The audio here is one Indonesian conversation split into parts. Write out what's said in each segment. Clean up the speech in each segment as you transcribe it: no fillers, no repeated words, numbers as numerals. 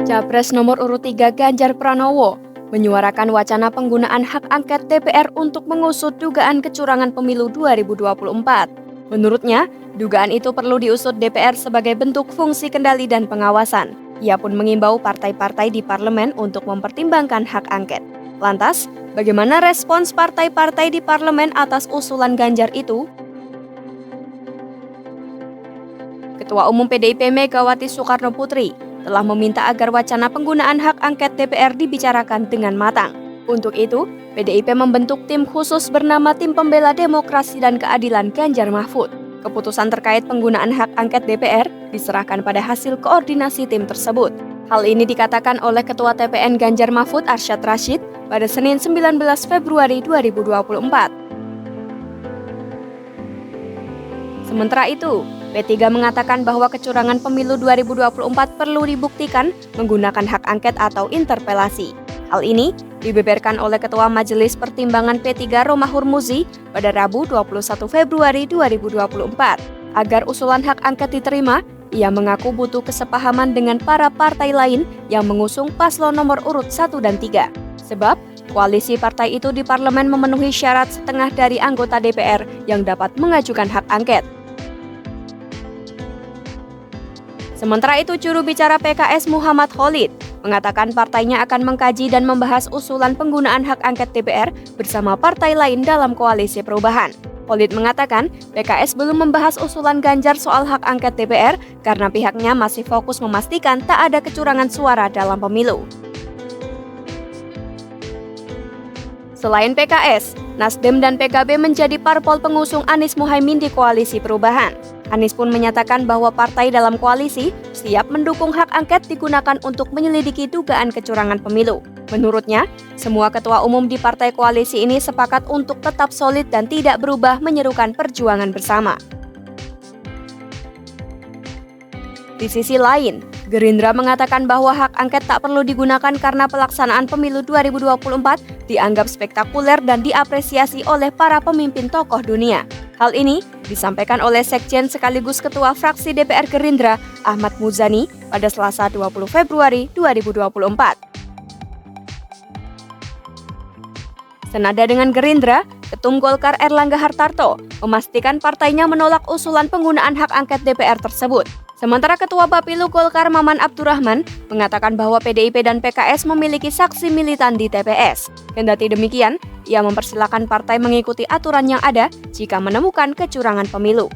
Capres nomor urut 3 Ganjar Pranowo menyuarakan wacana penggunaan hak angket DPR untuk mengusut dugaan kecurangan pemilu 2024. Menurutnya, dugaan itu perlu diusut DPR sebagai bentuk fungsi kendali dan pengawasan. Ia pun mengimbau partai-partai di parlemen untuk mempertimbangkan hak angket. Lantas, bagaimana respons partai-partai di parlemen atas usulan Ganjar itu? Ketua Umum PDIP Megawati Soekarnoputri telah meminta agar wacana penggunaan hak angket DPR dibicarakan dengan matang. Untuk itu, PDIP membentuk tim khusus bernama Tim Pembela Demokrasi dan Keadilan Ganjar Mahfud. Keputusan terkait penggunaan hak angket DPR diserahkan pada hasil koordinasi tim tersebut. Hal ini dikatakan oleh Ketua TPN Ganjar Mahfud Arsyad Rashid pada Senin 19 Februari 2024. Sementara itu, P3 mengatakan bahwa kecurangan pemilu 2024 perlu dibuktikan menggunakan hak angket atau interpelasi. Hal ini dibeberkan oleh Ketua Majelis Pertimbangan P3 Romahur Muzi pada Rabu 21 Februari 2024. Agar usulan hak angket diterima, ia mengaku butuh kesepahaman dengan para partai lain yang mengusung paslon nomor urut 1 dan 3. Sebab, koalisi partai itu di parlemen memenuhi syarat setengah dari anggota DPR yang dapat mengajukan hak angket. Sementara itu, juru bicara PKS Muhammad Khalid mengatakan partainya akan mengkaji dan membahas usulan penggunaan hak angket DPR bersama partai lain dalam koalisi perubahan. Khalid mengatakan PKS belum membahas usulan Ganjar soal hak angket DPR karena pihaknya masih fokus memastikan tak ada kecurangan suara dalam pemilu. Selain PKS, Nasdem dan PKB menjadi parpol pengusung Anies Muhaimin di koalisi perubahan. Anies pun menyatakan bahwa partai dalam koalisi siap mendukung hak angket digunakan untuk menyelidiki dugaan kecurangan pemilu. Menurutnya, semua ketua umum di partai koalisi ini sepakat untuk tetap solid dan tidak berubah menyerukan perjuangan bersama. Di sisi lain, Gerindra mengatakan bahwa hak angket tak perlu digunakan karena pelaksanaan pemilu 2024 dianggap spektakuler dan diapresiasi oleh para pemimpin tokoh dunia. Hal ini disampaikan oleh Sekjen sekaligus Ketua Fraksi DPR Gerindra, Ahmad Muzani, pada Selasa 20 Februari 2024. Senada dengan Gerindra, Ketum Golkar Erlangga Hartarto memastikan partainya menolak usulan penggunaan hak angket DPR tersebut. Sementara Ketua Bapilu Golkar Maman Abdurrahman mengatakan bahwa PDIP dan PKS memiliki saksi militan di TPS. Kendati demikian, ia mempersilahkan partai mengikuti aturan yang ada jika menemukan kecurangan pemilu.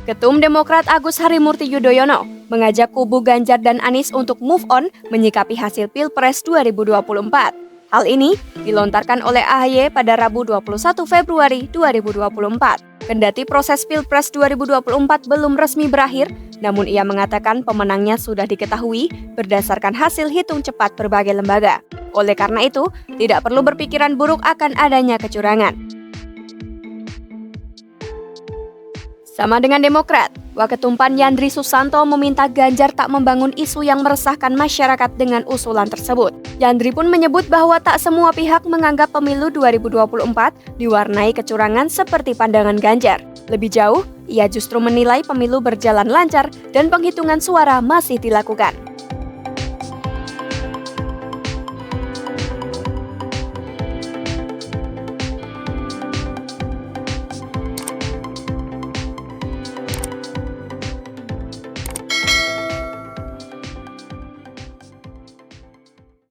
Ketum Demokrat Agus Harimurti Yudhoyono mengajak kubu Ganjar dan Anies untuk move on menyikapi hasil Pilpres 2024. Hal ini dilontarkan oleh AHY pada Rabu 21 Februari 2024. Kendati proses Pilpres 2024 belum resmi berakhir, namun ia mengatakan pemenangnya sudah diketahui berdasarkan hasil hitung cepat berbagai lembaga. Oleh karena itu, tidak perlu berpikiran buruk akan adanya kecurangan. Sama dengan Demokrat, Waketum PAN Yandri Susanto meminta Ganjar tak membangun isu yang meresahkan masyarakat dengan usulan tersebut. Yandri pun menyebut bahwa tak semua pihak menganggap pemilu 2024 diwarnai kecurangan seperti pandangan Ganjar. Lebih jauh, ia justru menilai pemilu berjalan lancar dan penghitungan suara masih dilakukan.